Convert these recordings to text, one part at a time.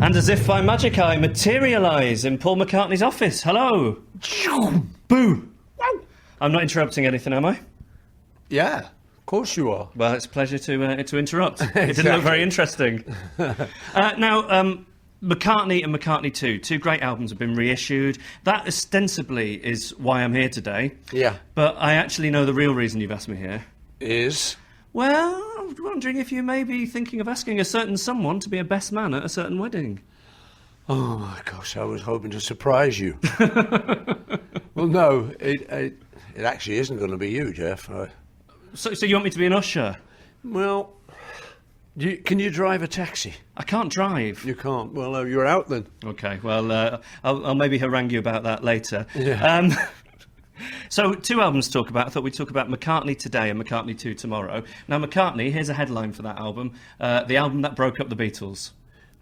And as if by magic, I materialise in Paul McCartney's office. Hello. Boo. I'm not interrupting anything, am I? Yeah, of course you are. Well, it's a pleasure to interrupt. It didn't look very interesting. Now, McCartney and McCartney II, two great albums have been reissued. That ostensibly is why I'm here today. Yeah. But I actually know the real reason you've asked me here. Is? Well, I'm wondering if you may be thinking of asking a certain someone to be a best man at a certain wedding. Oh my gosh, I was hoping to surprise you. Well, no, it actually isn't going to be you, Geoff. So you want me to be an usher? Well, can you drive a taxi? I can't drive. You can't. Well, you're out then. Okay, well, I'll maybe harangue you about that later. Yeah. So, two albums to talk about. I thought we'd talk about McCartney today and McCartney II tomorrow. Now, McCartney, here's a headline for that album. The album that broke up the Beatles.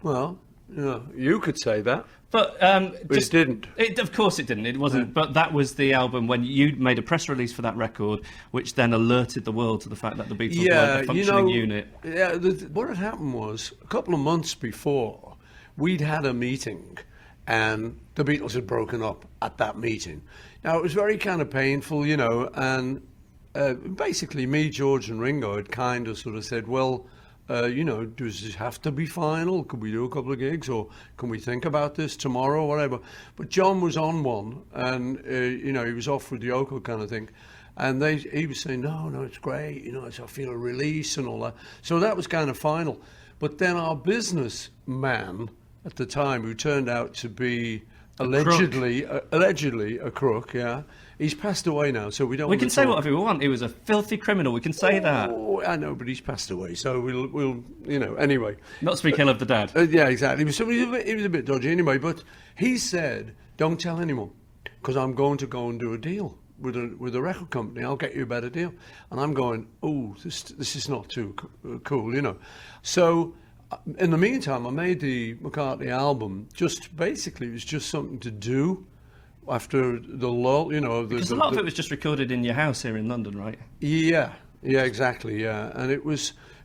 Well, you could say that. But it didn't. Of course it didn't. It wasn't. Yeah. But that was the album when you made a press release for that record, which then alerted the world to the fact that the Beatles weren't a functioning unit. Yeah, what had happened was, a couple of months before, we'd had a meeting, and the Beatles had broken up at that meeting. Now, it was very kind of painful, and basically me, George and Ringo had kind of sort of said, well, does this have to be final? Could we do a couple of gigs, or can we think about this tomorrow, or whatever? But John was on one, and, he was off with Yoko kind of thing. And he was saying, no, it's great, I feel a release and all that. So that was kind of final. But then our businessman at the time, who turned out to be allegedly a crook, yeah. He's passed away now, so we don't. We can say whatever we want. He was a filthy criminal. We can say that. Oh, I know, but he's passed away, so we'll anyway. Not speak ill of the dad. Yeah, exactly. So he was a bit dodgy anyway. But he said, "Don't tell anyone, because I'm going to go and do a deal with a record company. I'll get you a better deal." And I'm going, "Oh, this is not too cool, So. In the meantime, I made the McCartney album. It was just something to do after the lull, Because a lot of it was just recorded in your house here in London, right? Yeah, exactly, yeah. And it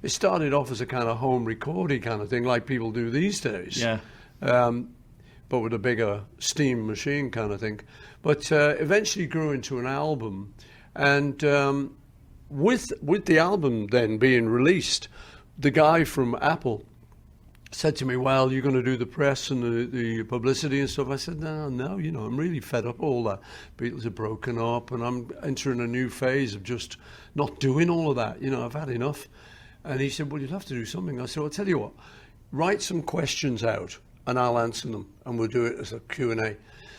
started off as a kind of home recording kind of thing, like people do these days. Yeah. But with a bigger steam machine kind of thing. But eventually grew into an album. And with the album then being released, the guy from Apple said to me, well, you're going to do the press and the publicity and stuff. I said, no, I'm really fed up all that. Beatles are broken up and I'm entering a new phase of just not doing all of that. I've had enough. And he said, well, you'll have to do something. I said, I'll tell you what, write some questions out and I'll answer them and we'll do it as a Q&A.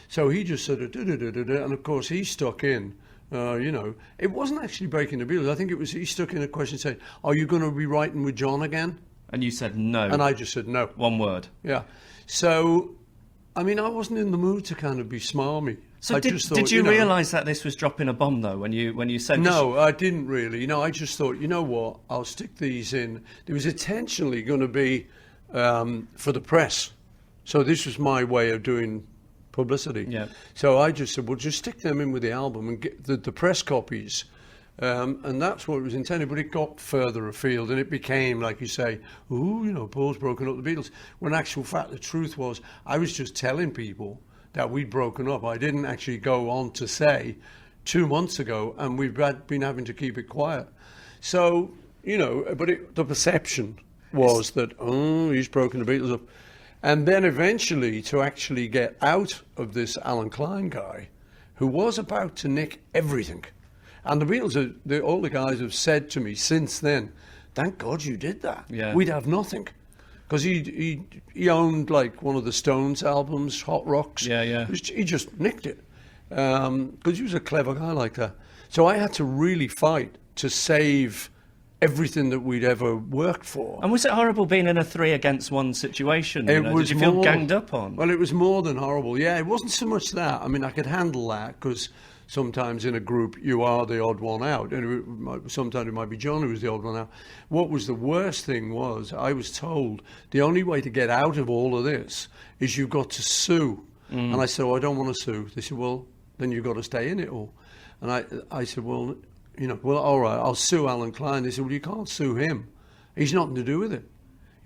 So he just sort of and of course he stuck in. It wasn't actually breaking the Beatles. I think he stuck in a question saying, are you going to be writing with John again? And you said no. And I just said no. One word. Yeah. So, I wasn't in the mood to kind of be smarmy. So did you realise that this was dropping a bomb, though, when you said... No, I didn't really. I just thought, you know what, I'll stick these in. It was intentionally going to be for the press. So this was my way of doing publicity. Yeah. So I just said, well, just stick them in with the album and get the press copies. And that's what it was intended, but it got further afield and it became, like you say, Paul's broken up the Beatles. When in actual fact, the truth was, I was just telling people that we'd broken up. I didn't actually go on to say 2 months ago, and we've been having to keep it quiet. So, but the perception was that, he's broken the Beatles up. And then eventually to actually get out of this Alan Klein guy, who was about to nick everything. And the Beatles, all the guys have said to me since then, thank God you did that. Yeah. We'd have nothing. Because he owned like one of the Stones albums, Hot Rocks. Yeah. He just nicked it. Because he was a clever guy like that. So I had to really fight to save everything that we'd ever worked for. And was it horrible being in a 3-against-1 situation? Did you feel ganged up on? Well, it was more than horrible. Yeah, it wasn't so much that. I could handle that because sometimes in a group you are the odd one out, and sometimes it might be John who was the odd one out. What was the worst thing was I was told the only way to get out of all of this is you've got to sue. And I said, I don't want to sue. They said, well, then you've got to stay in it all. And I said, well, all right, I'll sue Alan Klein. They said, well, you can't sue him. He's nothing to do with it.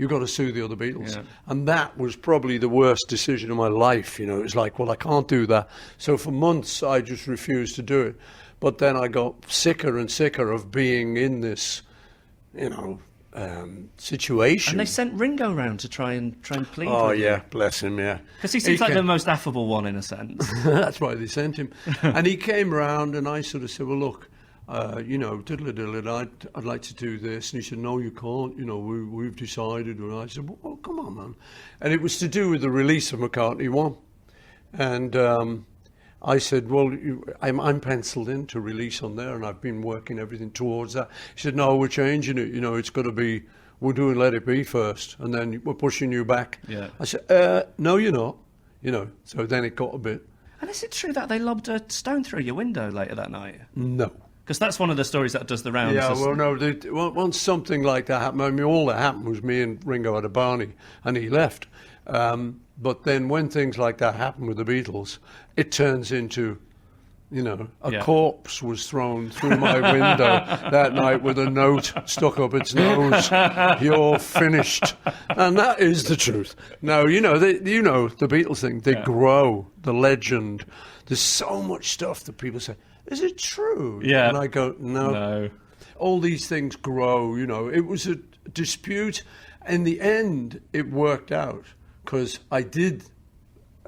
you've got to sue the other Beatles. Yeah. And that was probably the worst decision of my life. You know, it was like, well, I can't do that. So for months, I just refused to do it. But then I got sicker and sicker of being in this, situation. And they sent Ringo round to try and plead. Oh, with yeah, him. bless him, yeah. Because he seems like the most affable one in a sense. That's why they sent him. And he came round and I sort of said, well, look, I'd like to do this. And he said, no, you can't. You know, we've decided. And I said, well, come on, man. And it was to do with the release of McCartney 1. And I said, well, I'm penciled in to release on there, and I've been working everything towards that. He said, no, we're changing it. You know, it's got to be, we're doing Let It Be first, and then we're pushing you back. Yeah. I said, no, you're not. You know, so then it got a bit... And is it true that they lobbed a stone through your window later that night? No. Because that's one of the stories that does the rounds. Yeah, well, no, once something like that happened, I mean, all that happened was me and Ringo had a Barney, and he left. But then when things like that happen with the Beatles, it turns into, a corpse was thrown through my window that night with a note stuck up its nose. You're finished. And that is the truth. Now, the Beatles thing, they grow, the legend. There's so much stuff that people say, is it true? Yeah. And I go, no. All these things grow, It was a dispute. In the end, it worked out. Because I did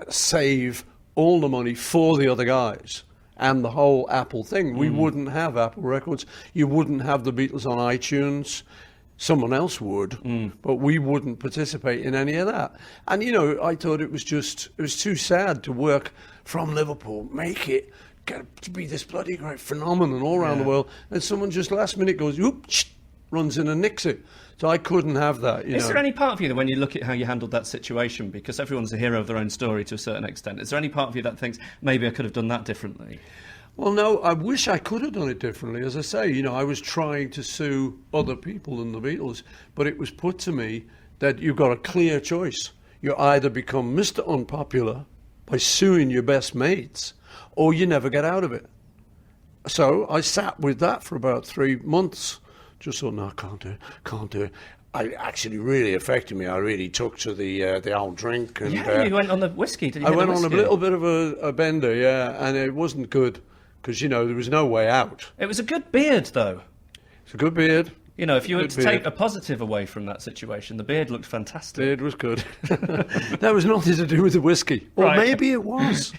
save all the money for the other guys and the whole Apple thing. We wouldn't have Apple Records. You wouldn't have the Beatles on iTunes. Someone else would, but we wouldn't participate in any of that. And, I thought it was too sad to work from Liverpool, make it, get to be this bloody great phenomenon all around the world, and someone just last minute goes, oops, runs in and nicks it. So I couldn't have that. Is there any part of you that when you look at how you handled that situation, because everyone's a hero of their own story to a certain extent, is there any part of you that thinks, maybe I could have done that differently? Well, no, I wish I could have done it differently. As I say, I was trying to sue other people than the Beatles, but it was put to me that you've got a clear choice. You either become Mr. Unpopular by suing your best mates, or you never get out of it. So I sat with that for about 3 months. Just thought, no, can't do it. It actually really affected me. I really took to the old drink. And, you went on the whiskey, didn't you? I went on a little bit of a bender, and it wasn't good because, there was no way out. It was a good beard, though. It's a good beard. If you were to take a positive away from that situation, the beard looked fantastic. Beard was good. That was nothing to do with the whiskey. Or maybe it was.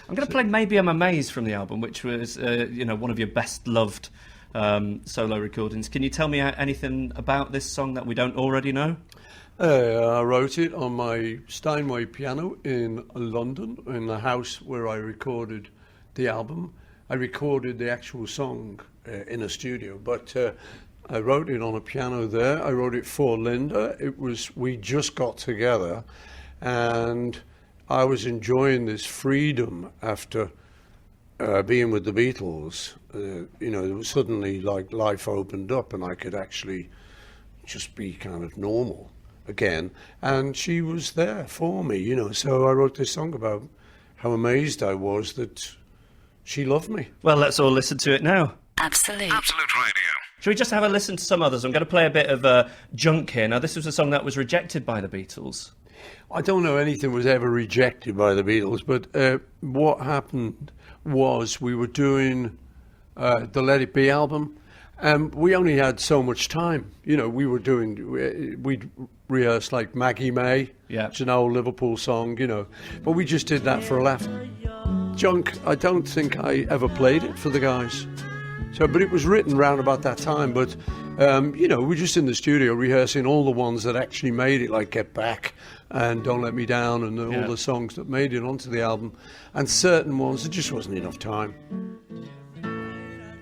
I'm going to play Maybe I'm Amazed from the album, which was, one of your best-loved solo recordings. Can you tell me anything about this song that we don't already know? I wrote it on my Steinway piano in London, in the house where I recorded the album. I recorded the actual song in a studio, but I wrote it on a piano there. I wrote it for Linda. We just got together, and I was enjoying this freedom after being with the Beatles. Suddenly like life opened up and I could actually just be kind of normal again. And she was there for me, So I wrote this song about how amazed I was that she loved me. Well, let's all listen to it now. Absolute Radio. Shall we just have a listen to some others? I'm going to play a bit of junk here. Now, this was a song that was rejected by the Beatles. I don't know anything was ever rejected by the Beatles, but what happened was we were doing the Let It Be album, and we only had so much time. We'd rehearsed like Maggie May, it's an old Liverpool song, but we just did that for a laugh. Junk, I don't think I ever played it for the guys. But it was written round about that time, but we're just in the studio rehearsing all the ones that actually made it, like Get Back and Don't Let Me Down and all the songs that made it onto the album, and certain ones, there just wasn't enough time.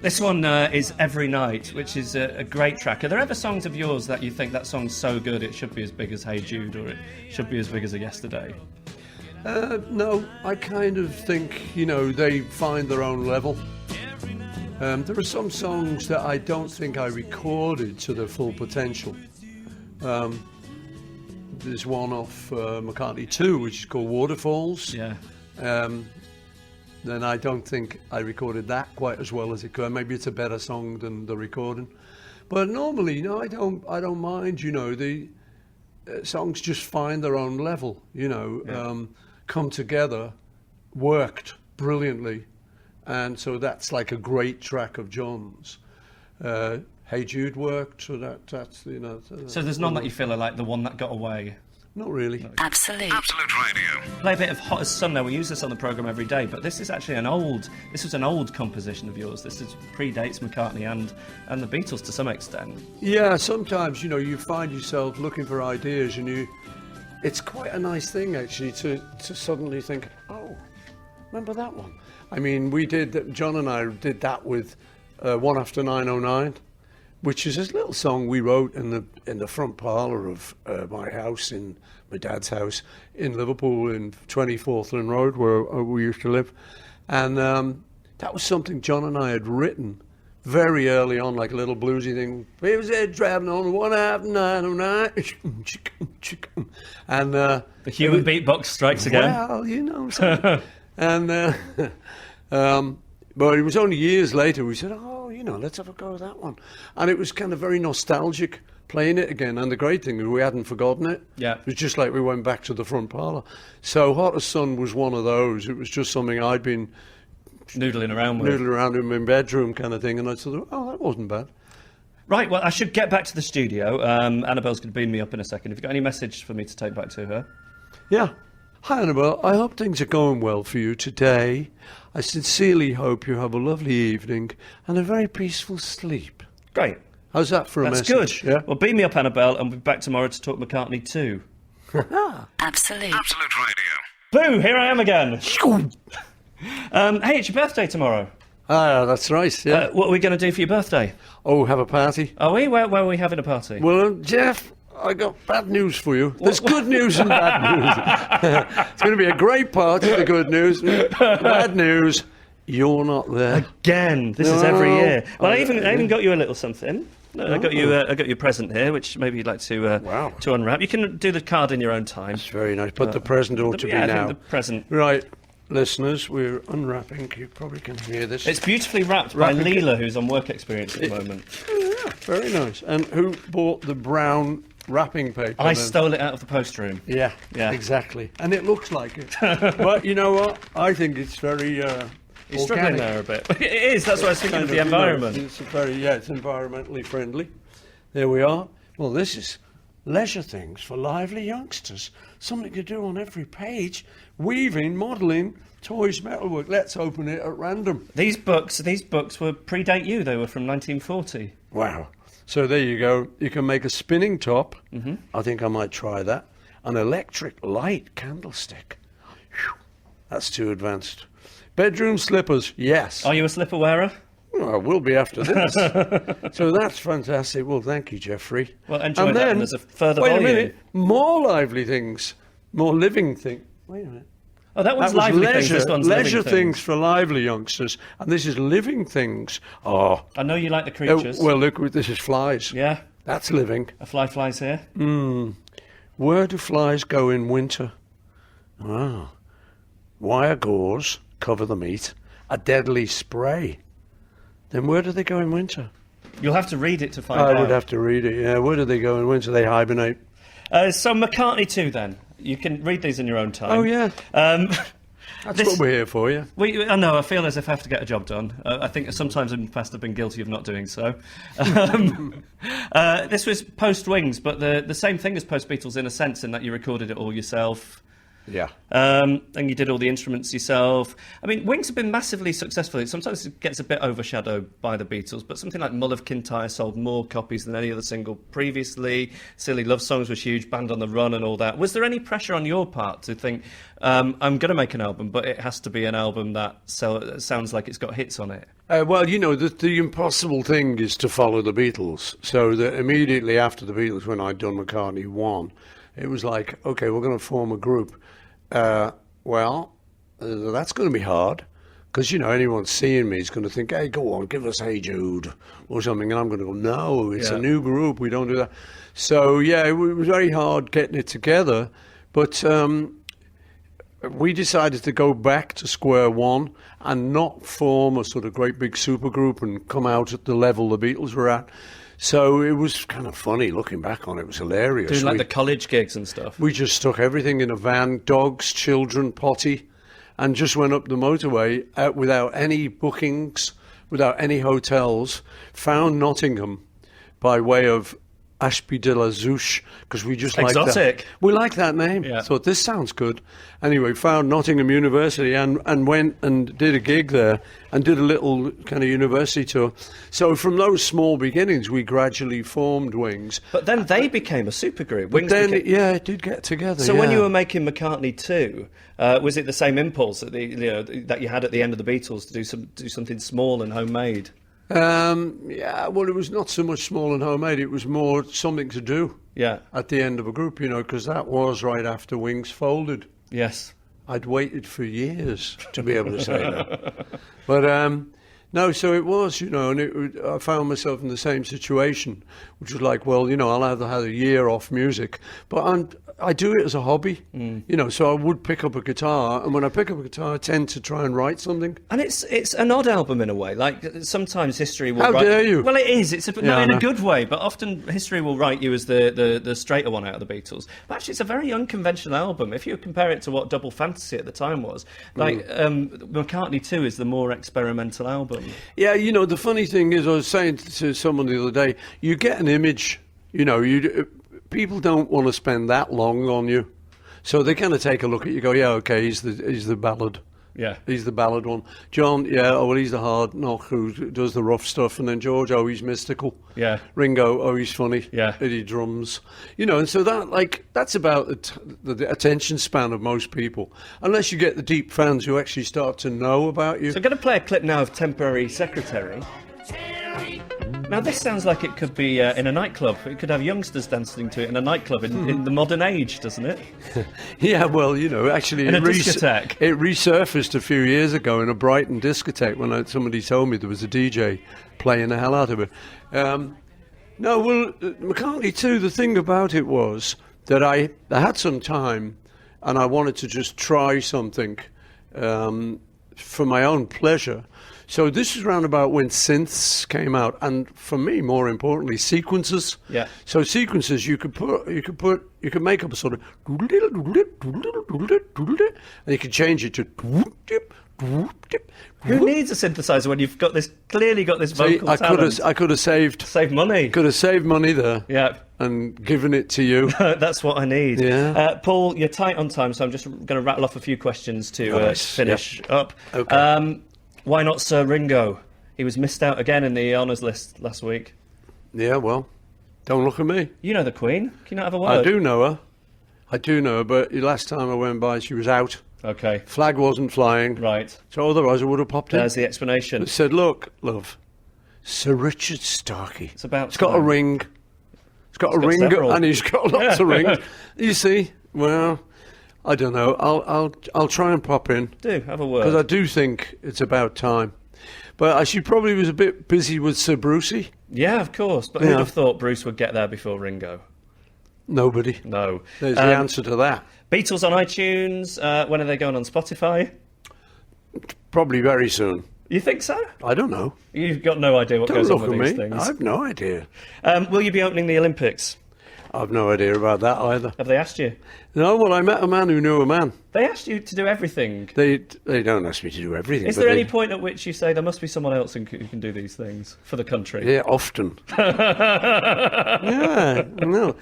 This one is Every Night, which is a great track. Are there ever songs of yours that you think that song's so good it should be as big as Hey Jude, or it should be as big as a Yesterday? No, I kind of think, they find their own level. There are some songs that I don't think I recorded to their full potential. There's one off Mccartney II, which is called Waterfalls. Yeah. Then I don't think I recorded that quite as well as it could. Maybe it's a better song than the recording. But normally, I don't mind, songs just find their own level, come together, worked brilliantly. And so that's like a great track of John's. Hey Jude worked, so that's. So there's none that you feel are like the one that got away? Not really. No. Absolute Radio. Play a bit of Hot as Sun there. We use this on the programme every day, but this is actually this was an old composition of yours. This predates McCartney and the Beatles to some extent. Yeah, sometimes, you find yourself looking for ideas and it's quite a nice thing actually to suddenly think, oh, remember that one? I mean, John and I did that with One After 909. Which is this little song we wrote in the front parlour of my house, in my dad's house in Liverpool, in 24th Lynn Road, where we used to live. And that was something John and I had written very early on, like a little bluesy thing. He was there driving on 1/909. And the human beatbox strikes again. Well, something. And but it was only years later we said, let's have a go at that one. And it was kind of very nostalgic playing it again. And the great thing is we hadn't forgotten it. Yeah. It was just like we went back to the front parlour. So Hot as Sun was one of those. It was just something I'd been noodling around in my bedroom kind of thing. And I thought, that wasn't bad. Right, well, I should get back to the studio. Annabelle's going to beam me up in a second. Have you got any message for me to take back to her? Yeah. Hi, Annabelle. I hope things are going well for you today. I sincerely hope you have a lovely evening and a very peaceful sleep. Great. How's that for a message? That's good. Yeah? Well, beam me up, Annabelle, and we'll be back tomorrow to talk McCartney II. Absolute Radio. Boo, here I am again. Hey, it's your birthday tomorrow. That's right, yeah. What are we going to do for your birthday? Oh, have a party. Are we? Where are we having a party? Well, Geoff, I got bad news for you. There's good news and bad news. It's going to be a great party, the good news. Bad news, you're not there. Again, this is every year. Well, I even got you a little something. I got you a present here, which maybe you'd like to unwrap. You can do the card in your own time. That's very nice, but the present ought to be I now. think the present. Right, listeners, we're unwrapping. You probably can hear this. It's beautifully wrapped by Leela, who's on work experience at the moment. Yeah, very nice. And who bought the brown wrapping paper? I stole it out of the post room. Yeah, exactly. And it looks like it. But you know what? I think it's very You're struggling there a bit. It is, that's what I was thinking of the environment. It's it's environmentally friendly. There we are. Well, this is leisure things for lively youngsters. Something to do on every page. Weaving, modelling, toys, metalwork. Let's open it at random. These books were predate you. They were from 1940. Wow. So there you go. You can make a spinning top. Mm-hmm. I think I might try that. An electric light candlestick. Whew. That's too advanced. Bedroom slippers, yes. Are you a slipper wearer? Well, I will be after this. So that's fantastic. Well, thank you, Jeffrey. Well, enjoy that, and there's a further volume. Wait a minute. More lively things. More living things. Wait a minute. Oh, that one's lively things. This one's leisure living things for lively youngsters. And this is living things. Oh. I know you like the creatures. Well, look, this is flies. Yeah. That's living. A fly flies here. Where do flies go in winter? Ah. Wire gauze cover the meat. A deadly spray. Then where do they go in winter? You'll have to read it to find out. I would have to read it, yeah. Where do they go in winter? They hibernate. So McCartney II, then. You can read these in your own time. Oh, yeah. That's what we're here for, yeah. I know, I feel as if I have to get a job done. I think sometimes in the past I've been guilty of not doing so. This was post-Wings, but the same thing as post-Beatles in a sense, in that you recorded it all yourself. Yeah. And you did all the instruments yourself. I mean, Wings have been massively successful. Sometimes it gets a bit overshadowed by the Beatles, but something like Mull of Kintyre sold more copies than any other single previously. Silly Love Songs was huge, Band on the Run and all that. Was there any pressure on your part to think, I'm going to make an album, but it has to be an album that sounds like it's got hits on it? Well, you know, the impossible thing is to follow the Beatles. So that immediately after the Beatles, when I'd done McCartney 1, it was like, OK, we're going to form a group. That's going to be hard because, you know, anyone seeing me is going to think, hey, go on, give us Hey Jude or something. And I'm going to go, no, it's a new group. We don't do that. So, yeah, it was very hard getting it together. But we decided to go back to square one and not form a sort of great big supergroup and come out at the level the Beatles were at. So it was kind of funny looking back on it. It was hilarious. Doing like the college gigs and stuff. We just stuck everything in a van, dogs, children, potty, and just went up the motorway without any bookings, without any hotels, found Nottingham by way of Ashby de la Zouche, because we just like that. Exotic. We like that name. Yeah. Thought this sounds good. Anyway, found Nottingham University and went and did a gig there and did a little kind of university tour. So from those small beginnings, we gradually formed Wings. But then they became a supergroup. But then, it did get together. So when you were making Mccartney II, was it the same impulse that that you had at the end of the Beatles to do something small and homemade? Yeah, well, it was not so much small and homemade. It was more something to do. Yeah. At the end of a group, because that was right after Wings folded. Yes. I'd waited for years to be able to say that. But no, so it was, and I found myself in the same situation, which was like, well, I'll have had a year off music, but I do it as a hobby, so I would pick up a guitar, and when I pick up a guitar, I tend to try and write something. And it's an odd album in a way. Like, sometimes history will How dare you? Well, it is. It's not in a good way, but often history will write you as the straighter one out of the Beatles. But actually, it's a very unconventional album. If you compare it to what Double Fantasy at the time was, like, Mccartney II is the more experimental album. Yeah, the funny thing is, I was saying to someone the other day, you get an image, people don't want to spend that long on you. So they kind of take a look at you, go, yeah, okay, he's the ballad. Yeah. He's the ballad one. John, yeah, oh, well, he's the hard knock who does the rough stuff. And then George, oh, he's mystical. Yeah. Ringo, oh, he's funny. Yeah. He drums. And so that's about the attention span of most people. Unless you get the deep fans who actually start to know about you. So I'm going to play a clip now of Temporary Secretary. Now, this sounds like it could be in a nightclub. It could have youngsters dancing to it in a nightclub in the modern age, doesn't it? Yeah, well, actually... In a discotheque. It resurfaced a few years ago in a Brighton discotheque when somebody told me there was a DJ playing the hell out of it. No, well, Mccartney II, the thing about it was that I had some time and I wanted to just try something for my own pleasure. So this is round about when synths came out, and for me, more importantly, sequences. Yeah. So sequences, you could make up a sort of, and you could change it to. Who needs a synthesizer when you've clearly got this vocal talent? I could have saved money. Could have saved money there. Yeah. And given it to you. That's what I need. Yeah. Paul, you're tight on time, so I'm just going to rattle off a few questions to finish up. Okay. Why not Sir Ringo? He was missed out again in the honours list last week. Yeah, well, don't look at me. You know the Queen. Can you not have a word? I do know her, but last time I went by, she was out. Okay. Flag wasn't flying. Right. So otherwise I would have popped in. There's the explanation. It said, look, love, Sir Richard Starkey. It's about It's got a ring. It's got a ring, several. and he's got lots of rings. You see, well... I don't know. I'll try and pop in. Do have a word, because I do think it's about time. But she probably was a bit busy with Sir Brucey. Yeah, of course. But who'd have thought Bruce would get there before Ringo? Nobody. No. There's the answer to that. Beatles on iTunes. When are they going on Spotify? Probably very soon. You think so? I don't know. You've got no idea what goes on with these things. I have no idea. Will you be opening the Olympics? I've no idea about that either. Have they asked you? No, well, I met a man who knew a man. They asked you to do everything. They don't ask me to do everything. Is there any point at which you say there must be someone else who can do these things for the country? Yeah, often. Yeah, no.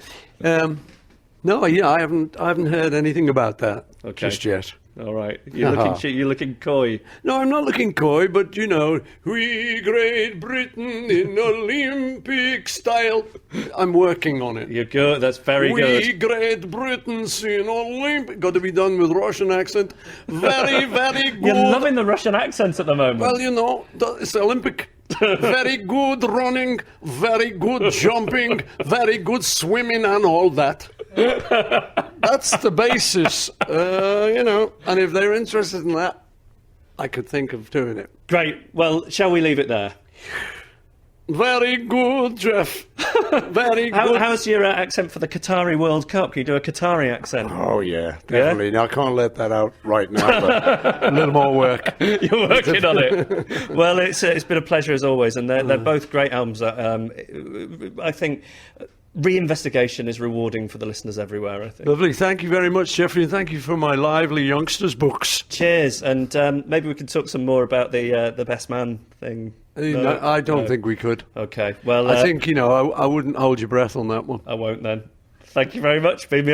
No, yeah, I haven't heard anything about that just yet. All right. You're looking coy. No, I'm not looking coy, but we Great Britain in Olympic style. I'm working on it. You're good. That's very good. We Great Britain in Olympic. Got to be done with Russian accent. Very, very good. You're loving the Russian accent at the moment. Well, it's Olympic. Very good running, very good jumping, very good swimming and all that. That's the basis, and if they're interested in that, I could think of doing it. Great. Well, shall we leave it there? Very good, Geoff. Very good. How's your accent for the Qatari World Cup? Can you do a Qatari accent? Oh, yeah, definitely. Now, I can't let that out right now, but a little more work. You're working on it. Well, it's been a pleasure as always, and they're both great albums that I think reinvestigation is rewarding for the listeners everywhere, I think. Lovely. Thank you very much, Jeffrey, and thank you for my lively youngsters books. Cheers, and maybe we can talk some more about the best man thing. No, I don't think we could. Okay, well... I think, I wouldn't hold your breath on that one. I won't then. Thank you very much. Been me